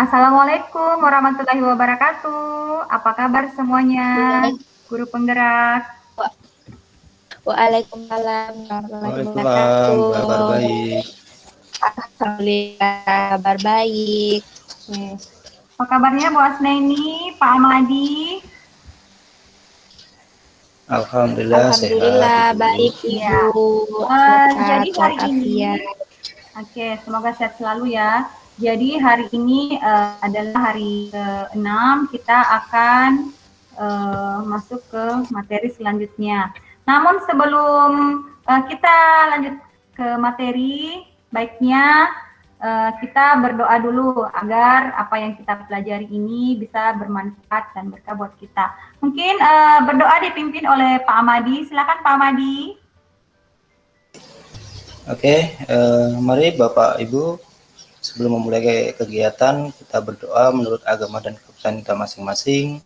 Assalamualaikum warahmatullahi wabarakatuh. Apa kabar semuanya, guru penggerak? Waalaikumsalam warahmatullahi Waalaikumsalam, kabar wabarakatuh. baik. Alhamdulillah, kabar baik. Oke. Apa kabarnya Bu Asnaini, Pak Amadi? Alhamdulillah sehat, Alhamdulillah Ibu. baik Ya. Ibu. Jadi Sehat hari ini, walafiat. oke, semoga sehat selalu ya. Jadi hari ini adalah hari ke-6, kita akan masuk ke materi selanjutnya. Namun sebelum kita lanjut ke materi, baiknya kita berdoa dulu agar apa yang kita pelajari ini bisa bermanfaat dan berkah buat kita. Mungkin berdoa dipimpin oleh Pak Amadi. Silakan Pak Amadi. Oke, mari Bapak Ibu, sebelum memulai kegiatan kita berdoa menurut agama dan kepercayaan kita masing-masing.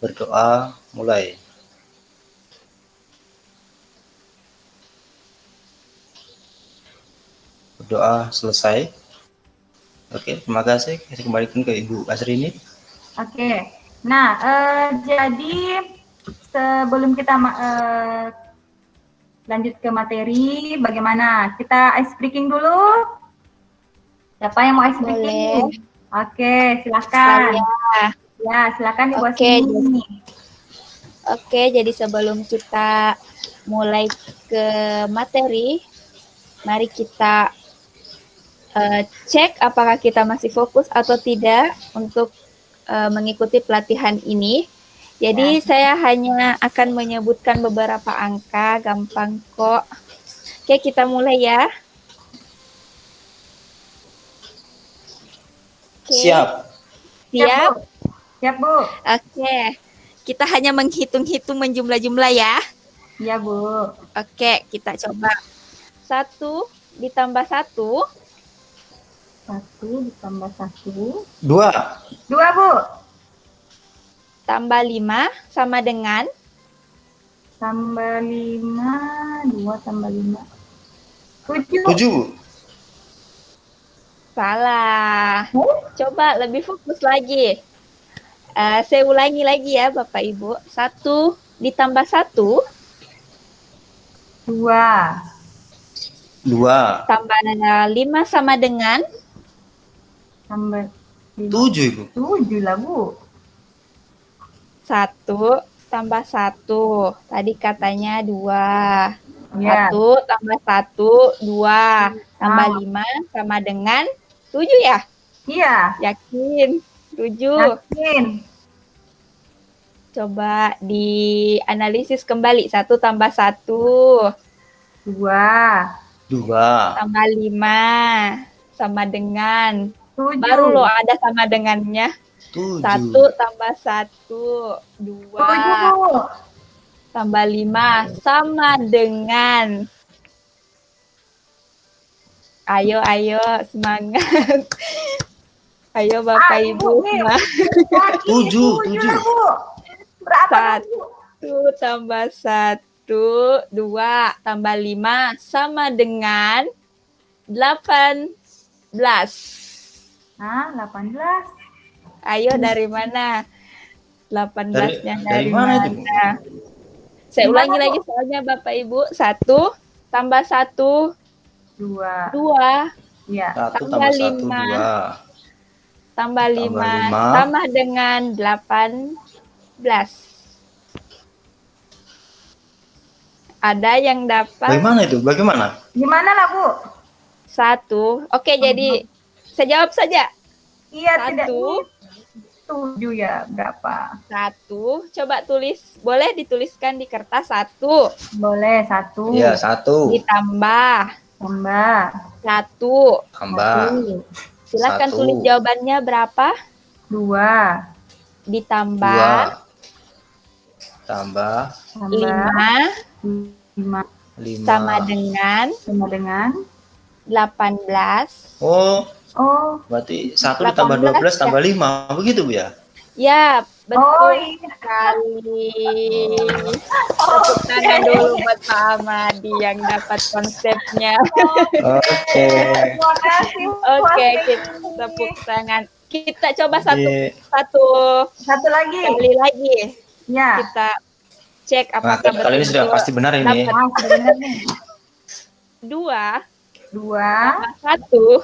Berdoa mulai. Berdoa selesai. Oke, terima kasih. Saya kembalikan ke Ibu Asrini. Oke, nah jadi sebelum kita lanjut ke materi, bagaimana? Kita ice breaking dulu. Siapa yang mau ice breaking? Oke, silakan. Saya. Ya, silakan Ibu Oke. Asrini. Oke, jadi sebelum kita mulai ke materi, mari kita cek apakah kita masih fokus atau tidak untuk mengikuti pelatihan ini. Jadi saya hanya akan menyebutkan beberapa angka, gampang kok. Oke, kita mulai ya. Oke. Siap. Siap? Siap, Bu. Oke. Kita hanya menghitung-hitung menjumlah-jumlah ya. Iya, Bu. Oke, kita coba. 1 ditambah 1. 1 ditambah 1. 2. 2, Bu. Tambah 5 sama dengan? Tambah 5. 2 tambah 5. 7. Salah. Coba lebih fokus lagi. Saya ulangi lagi ya Bapak Ibu. 1 ditambah 1. 2. 2. Tambah 5 sama dengan? Tambah 5. 7, Ibu. 7 lah, Bu. 1 tambah 1. Tadi katanya 2. Ya. 1 tambah 1, 2. Tambah 5 sama dengan 7 ya? Iya. Yakin? 7. Yakin. Coba dianalisis kembali. 1 tambah 1. 2. 2. Tambah 5 sama dengan 7. baru loh ada sama dengannya. 7. 1 tambah 1, 2. 7. Tambah 5 sama dengan. Ayo semangat. Ayo Bapak Ibu semangat. 7. Berapa? 1 tambah 1, 2 tambah 5 sama dengan 18. 18. Ayo dari mana? 18-nya dari mana itu? Saya ulangi lagi soalnya Bapak Ibu. 1 tambah 1, 2. Ya. 1 tambah 1, 2. Tambah 5 sama dengan 18. Ada yang dapat? Bagaimana? Gimana lah, Bu? 1. Oke, jadi saya jawab saja. Iya, 1. 7 ya, berapa? 1. Coba tulis. Boleh dituliskan di kertas 1. Boleh, 1. Iya, 1. Ditambah. 1. Silakan tulis jawabannya berapa? 2. Ditambah. 2. Tambah 5. 5. Sama dengan 18. Oh. Berarti 1 ditambah 12 tambah 5. Begitu, Bu ya? Ya, betul sekali. Tepuk tangan dulu buat Pak Amadi yang dapat konsepnya. Oke. Terima kasih. Oke, kita tepuk tangan. Kita coba Jadi, Satu lagi. kali lagi. Ya. Kita cek nah, apakah kali ini sudah pasti benar ini. dapat Ah, sudah benar nih. 2 2 tambah 1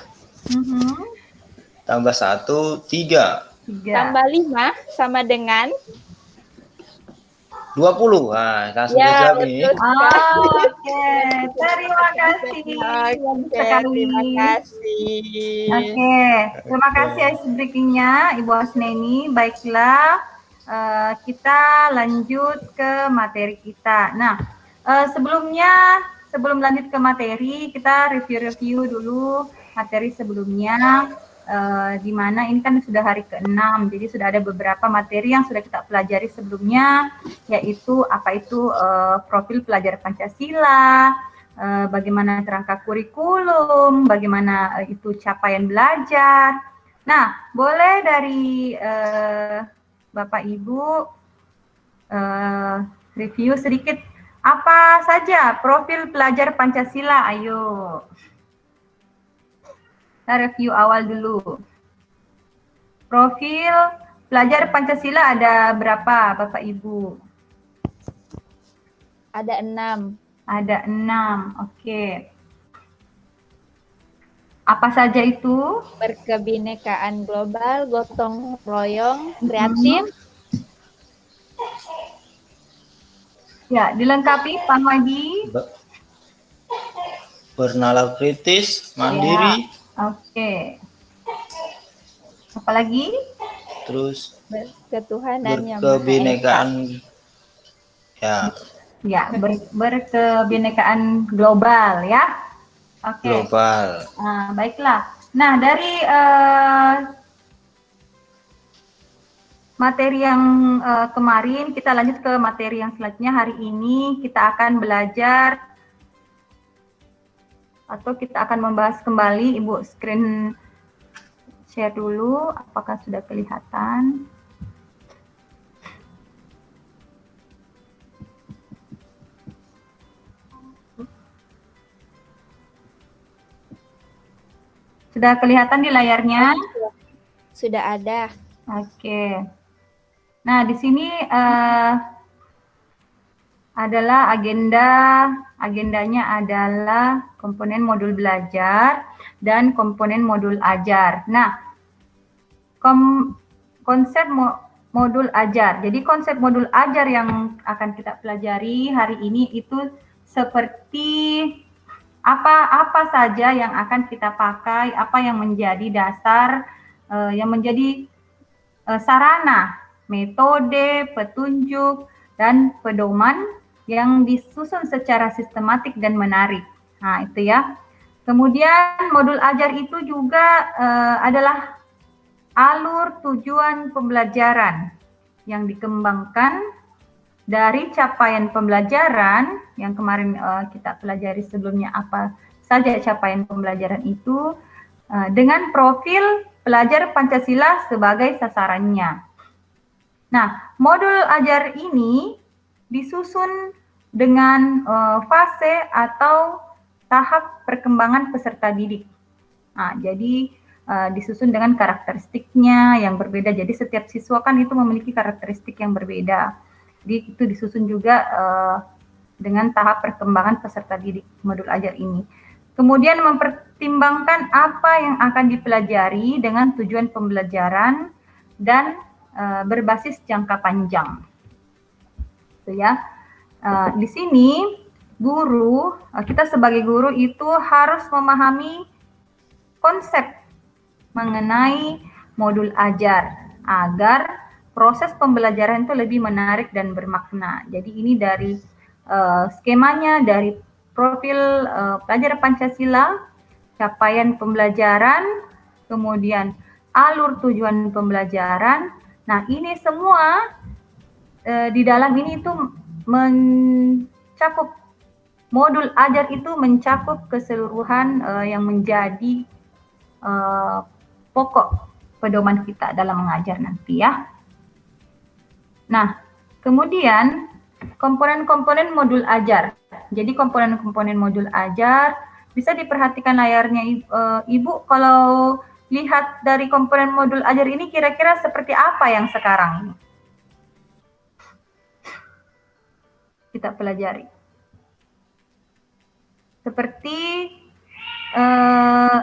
Tambah 1, 3. 3. tambah 5 sama dengan 20. Nah, langsung ya, dijawab nih. betul. Oke, terima kasih. Oke, Sekali. terima kasih. Oke, terima kasih ice breaking-nya Ibu Asneni. Baiklah, kita lanjut ke materi kita. Nah, sebelum lanjut ke materi, kita review dulu materi sebelumnya. Di mana ini kan sudah hari ke-6, jadi sudah ada beberapa materi yang sudah kita pelajari sebelumnya, yaitu apa itu profil pelajar Pancasila, bagaimana kerangka kurikulum, bagaimana itu capaian belajar. Nah, boleh dari Bapak Ibu review sedikit apa saja profil pelajar Pancasila, ayo. Kita review awal dulu. Profil pelajar Pancasila ada berapa, Bapak Ibu? Ada 6. Ada 6, oke. Apa saja itu? Berkebinekaan global, gotong royong, kreatif. Ya, dilengkapi Pak Madi. Bernalar kritis, mandiri. Ya. Oke. Apalagi? Terus Ketuhanan yang berkebinekaan. Ya. Ya, berkebinekaan global ya. Oke. Global. Baiklah. Nah, dari materi yang kemarin, kita lanjut ke materi yang selanjutnya. Hari ini kita akan belajar atau kita akan membahas kembali. Ibu screen share dulu, apakah sudah kelihatan? Sudah kelihatan di layarnya? Sudah ada. Oke. Nah, di sini adalah agendanya adalah komponen modul belajar dan komponen modul ajar. Nah, konsep modul ajar. Jadi konsep modul ajar yang akan kita pelajari hari ini itu seperti apa saja yang akan kita pakai, apa yang menjadi dasar, yang menjadi sarana, metode, petunjuk, dan pedoman yang disusun secara sistematik dan menarik. Nah, itu ya. Kemudian modul ajar itu juga adalah alur tujuan pembelajaran yang dikembangkan dari capaian pembelajaran yang kemarin kita pelajari sebelumnya apa saja capaian pembelajaran itu dengan profil pelajar Pancasila sebagai sasarannya. Nah, modul ajar ini disusun dengan fase atau tahap perkembangan peserta didik. Nah, jadi disusun dengan karakteristiknya yang berbeda. Jadi setiap siswa kan itu memiliki karakteristik yang berbeda. Jadi itu disusun juga dengan tahap perkembangan peserta didik modul ajar ini. Kemudian mempertimbangkan apa yang akan dipelajari dengan tujuan pembelajaran dan berbasis jangka panjang. Itu ya. Di sini kita sebagai guru itu harus memahami konsep mengenai modul ajar agar proses pembelajaran itu lebih menarik dan bermakna. Jadi ini dari skemanya, dari profil pelajar Pancasila, capaian pembelajaran, kemudian alur tujuan pembelajaran. Nah, ini semua di dalam ini itu mencakup modul ajar itu mencakup keseluruhan yang menjadi pokok pedoman kita dalam mengajar nanti ya. Nah, kemudian komponen-komponen modul ajar. Jadi komponen-komponen modul ajar bisa diperhatikan layarnya Ibu. Kalau lihat dari komponen modul ajar ini kira-kira seperti apa yang sekarang kita pelajari. Seperti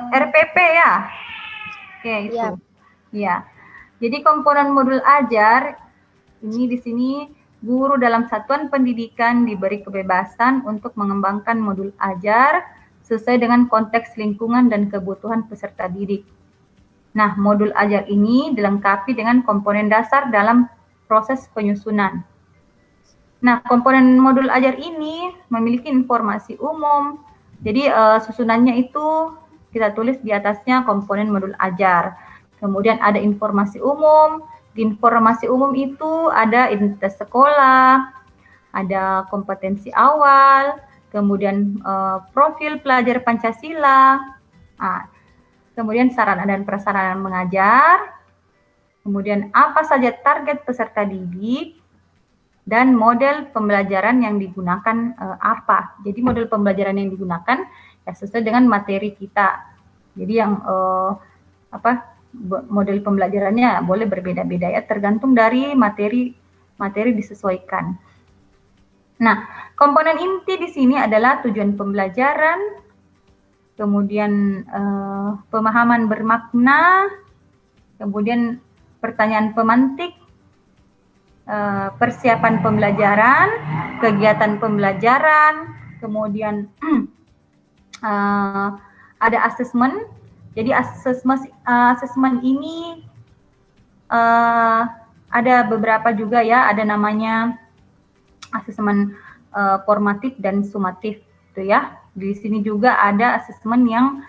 RPP ya. Oke, itu. Iya. Ya. Jadi komponen modul ajar ini di sini guru dalam satuan pendidikan diberi kebebasan untuk mengembangkan modul ajar sesuai dengan konteks lingkungan dan kebutuhan peserta didik. Nah, modul ajar ini dilengkapi dengan komponen dasar dalam proses penyusunan. Nah, komponen modul ajar ini memiliki informasi umum. Jadi susunannya itu kita tulis di atasnya komponen modul ajar. Kemudian ada informasi umum. Di informasi umum itu ada identitas sekolah, ada kompetensi awal, kemudian profil pelajar Pancasila, kemudian sarana dan prasarana mengajar, kemudian apa saja target peserta didik, dan model pembelajaran yang digunakan apa. Jadi model pembelajaran yang digunakan ya sesuai dengan materi kita. Jadi yang model pembelajarannya boleh berbeda-beda ya, tergantung dari materi disesuaikan. Nah, komponen inti di sini adalah tujuan pembelajaran, kemudian pemahaman bermakna, kemudian pertanyaan pemantik, persiapan pembelajaran, kegiatan pembelajaran, kemudian ada asesmen. Jadi asesmen ini ada beberapa juga ya, ada namanya asesmen formatif dan sumatif itu ya. Di sini juga ada asesmen yang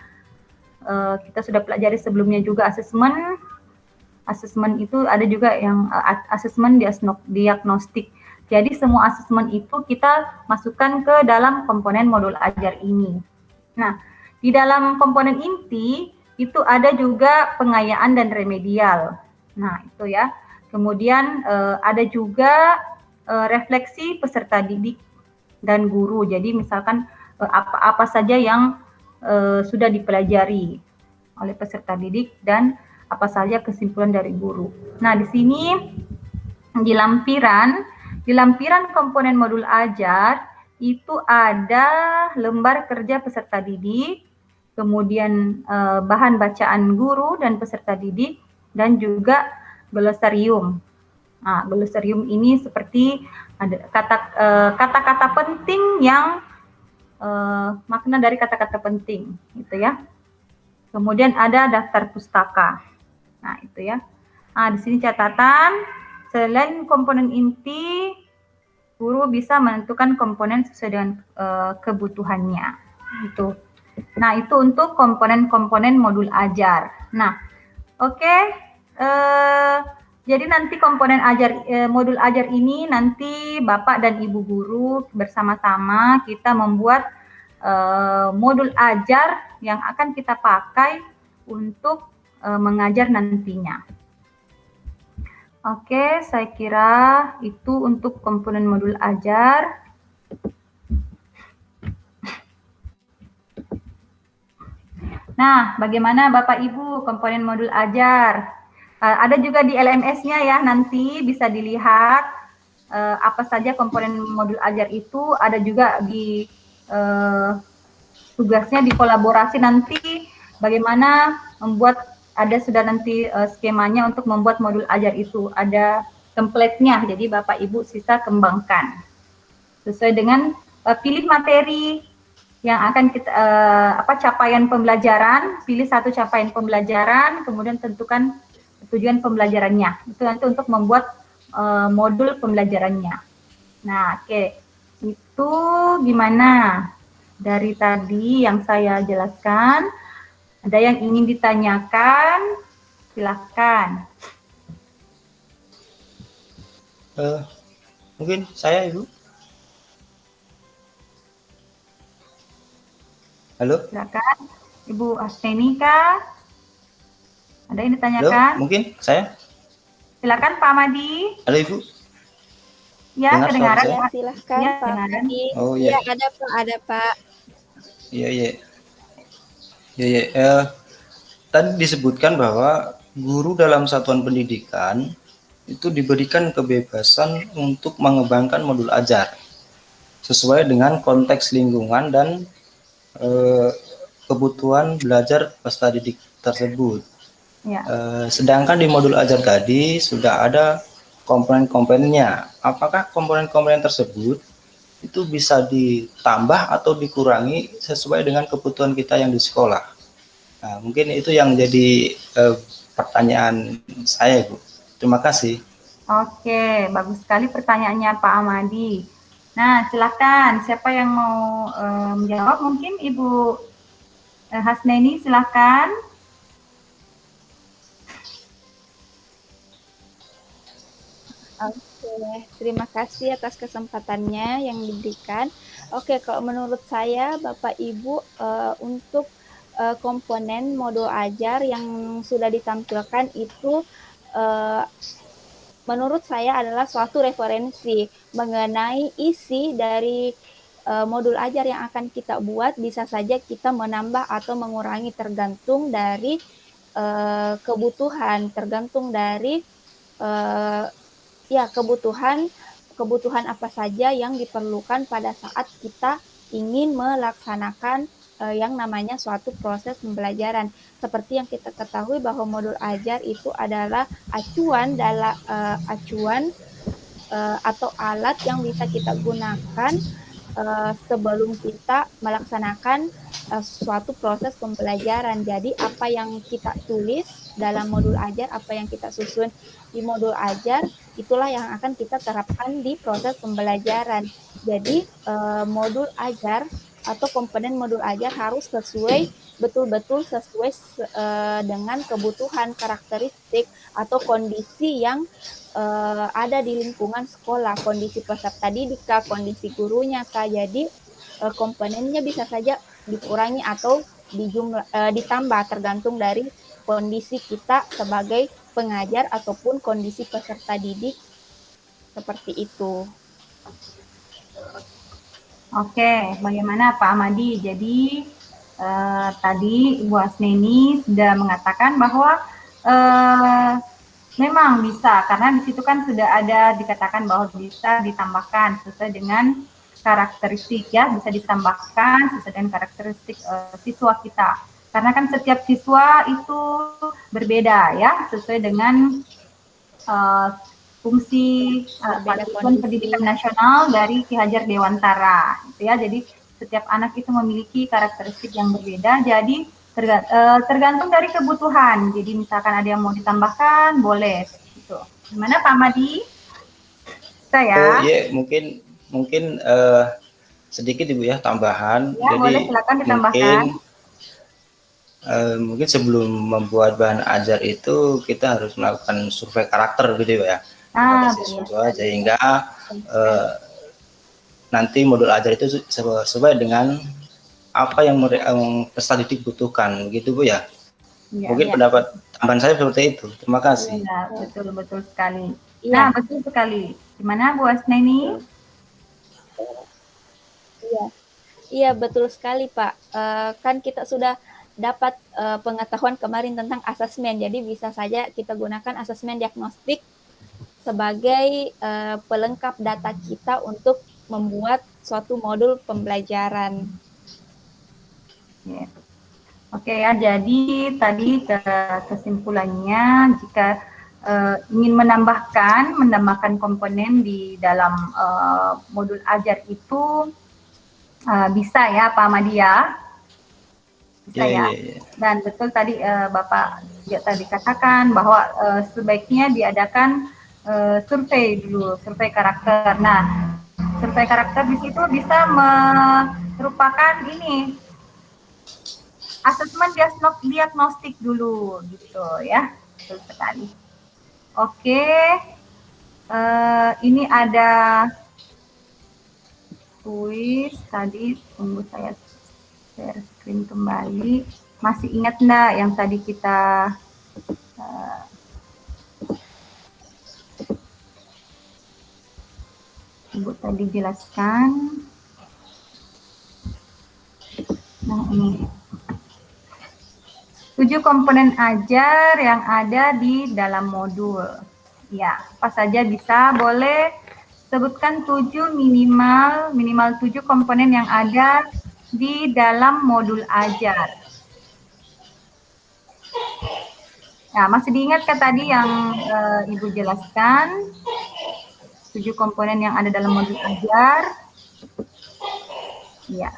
kita sudah pelajari sebelumnya juga, asesmen itu ada juga yang asesmen diagnostik. Jadi semua asesmen itu kita masukkan ke dalam komponen modul ajar ini. Nah, di dalam komponen inti itu ada juga pengayaan dan remedial. Nah, itu ya. Kemudian ada juga refleksi peserta didik dan guru. Jadi misalkan apa-apa saja yang sudah dipelajari oleh peserta didik dan apa saja kesimpulan dari guru. Nah, di sini di lampiran komponen modul ajar itu ada lembar kerja peserta didik, kemudian bahan bacaan guru dan peserta didik, dan juga glosarium. Nah, glosarium ini seperti ada kata-kata penting yang makna dari kata-kata penting, gitu ya. Kemudian ada daftar pustaka. Nah, itu ya. Nah, di sini catatan, selain komponen inti, guru bisa menentukan komponen sesuai dengan kebutuhannya. Itu. Nah, itu untuk komponen-komponen modul ajar. Nah, oke. Jadi nanti komponen modul ajar ini nanti Bapak dan Ibu guru bersama-sama kita membuat modul ajar yang akan kita pakai untuk mengajar nantinya. Oke, saya kira itu untuk komponen modul ajar. Nah, bagaimana Bapak Ibu komponen modul ajar? Ada juga di LMS-nya ya, nanti bisa dilihat apa saja komponen modul ajar itu. Ada juga di tugasnya di kolaborasi nanti bagaimana membuat, ada sudah nanti skemanya untuk membuat modul ajar itu. Ada template-nya, jadi Bapak Ibu sisa kembangkan. Sesuai dengan pilih materi yang akan kita capaian pembelajaran, pilih satu capaian pembelajaran, kemudian tentukan tujuan pembelajarannya. Itu nanti untuk membuat modul pembelajarannya. Nah, oke. Itu gimana dari tadi yang saya jelaskan? Ada yang ingin ditanyakan? Silakan. Mungkin saya, Ibu. Halo? Silakan, Ibu Astenika. Ada yang ditanyakan? Halo, mungkin saya. Silakan Pak Madi. Halo, Ibu. Ya, kedengaran. Ya, silakan ya, Pak Madi. Oh iya. Ya, ada Pak. Iya. tadi disebutkan bahwa guru dalam satuan pendidikan itu diberikan kebebasan untuk mengembangkan modul ajar sesuai dengan konteks lingkungan dan kebutuhan belajar peserta didik tersebut. Ya. Sedangkan di modul ajar tadi sudah ada komponen-komponennya. Apakah komponen-komponen tersebut itu bisa ditambah atau dikurangi sesuai dengan kebutuhan kita yang di sekolah? Nah, mungkin itu yang jadi pertanyaan saya, Bu. Terima kasih. Oke, bagus sekali pertanyaannya Pak Amadi. Nah, silakan siapa yang mau menjawab? Mungkin Ibu Hasneni, silakan. Oke, terima kasih atas kesempatannya yang diberikan. Oke, kalau menurut saya, Bapak Ibu, untuk komponen modul ajar yang sudah ditampilkan itu menurut saya adalah suatu referensi mengenai isi dari modul ajar yang akan kita buat. Bisa saja kita menambah atau mengurangi tergantung dari kebutuhan, tergantung dari ya kebutuhan apa saja yang diperlukan pada saat kita ingin melaksanakan yang namanya suatu proses pembelajaran. Seperti yang kita ketahui bahwa modul ajar itu adalah acuan atau alat yang bisa kita gunakan sebelum kita melaksanakan suatu proses pembelajaran. Jadi apa yang kita tulis dalam modul ajar, apa yang kita susun di modul ajar, itulah yang akan kita terapkan di proses pembelajaran. Jadi modul ajar atau komponen modul ajar harus betul-betul sesuai dengan kebutuhan, karakteristik atau kondisi yang ada di lingkungan sekolah, kondisi peserta didik, kondisi gurunya. Jadi komponennya bisa saja dikurangi atau ditambah tergantung dari kondisi kita sebagai pengajar ataupun kondisi peserta didik, seperti itu. Oke, bagaimana Pak Amadi? Jadi tadi Ibu Hasneni sudah mengatakan bahwa memang bisa, karena di situ kan sudah ada dikatakan bahwa bisa ditambahkan sesuai dengan karakteristik, ya, bisa ditambahkan sesuai dengan karakteristik siswa kita. Karena kan setiap siswa itu berbeda, ya, sesuai dengan fungsi Satuan Pendidikan Nasional dari Ki Hajar Dewantara, gitu ya. Jadi setiap anak itu memiliki karakteristik yang berbeda. Jadi tergantung dari kebutuhan. Jadi misalkan ada yang mau ditambahkan, boleh. Gitu. Gimana Pak Madi? Saya. Oh iya, mungkin sedikit Ibu ya tambahan. Ya, jadi boleh, silakan ditambahkan. Mungkin sebelum membuat bahan ajar itu kita harus melakukan survei karakter gitu ya kepada siswa, sehingga nanti modul ajar itu sesuai dengan apa yang peserta didik butuhkan, gitu Bu ya. Mungkin pendapat tambahan saya seperti itu. Terima kasih. Ya, betul sekali. Nah, betul sekali. Gimana Bu Hasneni? Iya, betul sekali Pak. Kan kita sudah dapat pengetahuan kemarin tentang asesmen, jadi bisa saja kita gunakan asesmen diagnostik sebagai pelengkap data kita untuk membuat suatu modul pembelajaran. Oke ya, jadi tadi kesimpulannya, jika ingin menambahkan komponen di dalam modul ajar itu bisa ya Pak Madia. Bisa ya. Dan betul tadi Bapak juga tadi katakan bahwa sebaiknya diadakan survei dulu, survei karakter. Nah, survei karakter di situ bisa merupakan ini asesmen diagnostik dulu gitu ya, betul sekali. Oke, ini ada kuis tadi, tunggu saya share screen kembali. Masih ingat enggak yang tadi kita Ibu tadi jelaskan? Nah, ini. 7 komponen ajar yang ada di dalam modul. Ya, apa saja bisa, boleh sebutkan 7 minimal 7 komponen yang ada di dalam modul ajar. Nah, masih diingatkah tadi yang Ibu jelaskan? 7 komponen yang ada dalam modul ajar. Ya.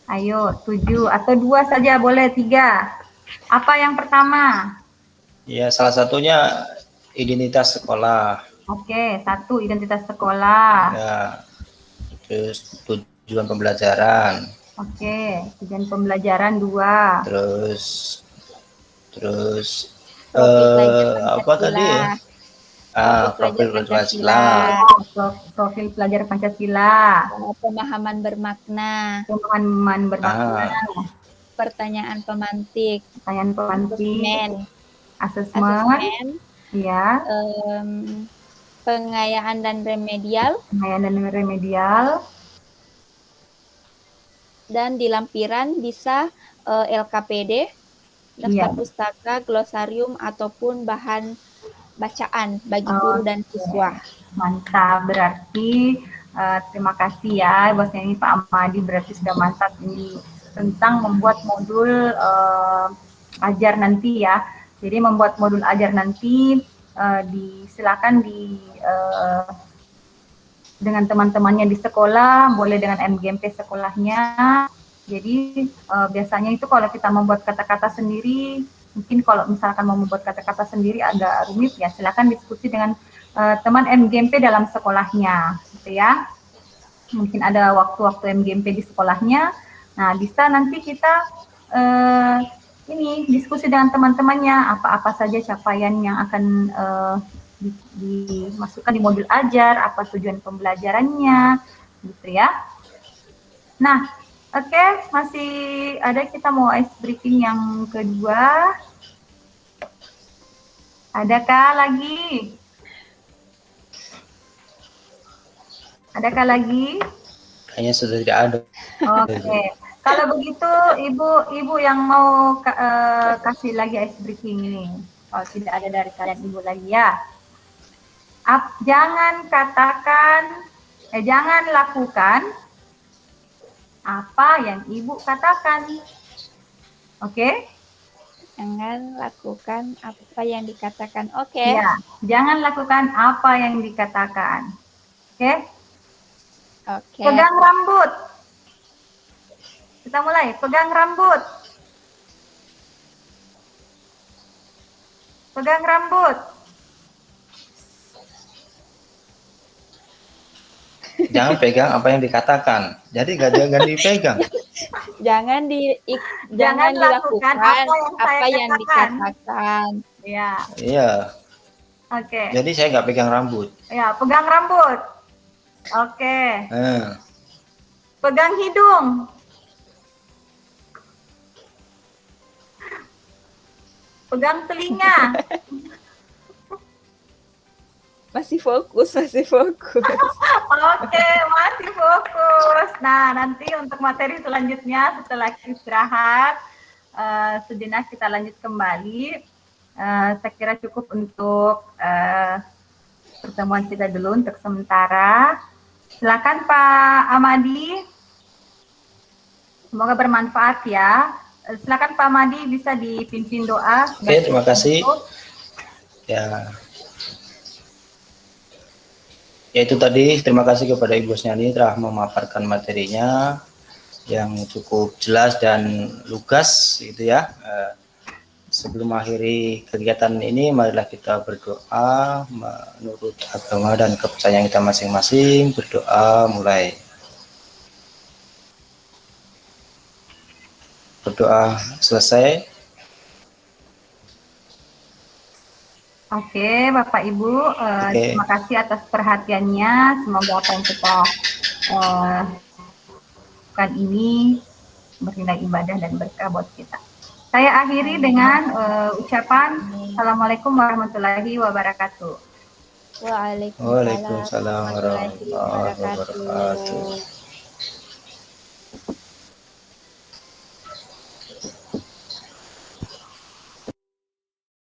Ayo, 7 atau 2 saja boleh, 3. Apa yang pertama? Ya, salah satunya identitas sekolah. Oke, 1 identitas sekolah. Ya, terus tujuan pembelajaran. Oke, tujuan pembelajaran 2. Terus Profil pelajar apa tadi ya? Profil Profil pelajar Pancasila. Profil pelajar Pancasila. Pemahaman bermakna. Pemahaman bermakna. Pertanyaan pemantik. Pertanyaan pemantik. Asesmen. Ya. Pengayaan dan remedial. Dan di lampiran bisa LKPD, daftar pustaka, glosarium, ataupun bahan bacaan bagi guru dan siswa. Mantap, berarti terima kasih ya bosnya ini Pak Amadi, berarti sudah mantap ini tentang membuat modul ajar nanti ya. Jadi membuat modul ajar nanti silakan dengan teman-temannya di sekolah, boleh dengan MGMP sekolahnya. Jadi biasanya itu kalau kita membuat kata-kata sendiri, mungkin kalau misalkan mau membuat kata-kata sendiri agak rumit ya, silakan diskusi dengan teman MGMP dalam sekolahnya, gitu ya. Mungkin ada waktu-waktu MGMP di sekolahnya. Nah, bisa nanti kita diskusi dengan teman-temannya, apa-apa saja capaian yang akan dimasukkan di modul ajar, apa tujuan pembelajarannya, gitu ya. Nah, oke, masih ada, kita mau ice breaking yang kedua. Adakah lagi? Adakah lagi? Kayaknya sudah tidak ada. Oke. Kalau begitu, Ibu yang mau kasih lagi ice breaking ini. Kalau tidak ada dari kalian Ibu lagi ya. Jangan lakukan apa yang Ibu katakan. Oke? Jangan lakukan apa yang dikatakan. Oke. Ya, jangan lakukan apa yang dikatakan. Oke? Oke. Pegang rambut. Kita mulai, pegang rambut. Pegang rambut. Jangan pegang apa yang dikatakan. Jadi jangan dipegang. Jangan dilakukan apa yang dikatakan. Ya. Iya. Oke. Jadi saya nggak pegang rambut. Ya, pegang rambut. Oke. Pegang hidung. Pegang telinga. Masih fokus. Oke, masih fokus. Nah, nanti untuk materi selanjutnya setelah istirahat, sejenak kita lanjut kembali. Saya kira cukup untuk pertemuan kita dulu untuk sementara. Silakan Pak Amadi. Semoga bermanfaat ya. Silakan Pak Amadi, bisa dipimpin doa. Oke, terima kasih. Ya itu tadi, terima kasih kepada Ibu Snyani telah memaparkan materinya yang cukup jelas dan lugas gitu ya. Sebelum mengakhiri kegiatan ini, marilah kita berdoa menurut agama dan kepercayaan kita masing-masing. Berdoa mulai. Berdoa selesai. Oke, Bapak Ibu, terima kasih atas perhatiannya. Semoga apa yang kita lakukan ini bernilai ibadah dan berkah buat kita. Saya akhiri dengan ucapan Assalamualaikum warahmatullahi wabarakatuh. Waalaikumsalam warahmatullahi wabarakatuh.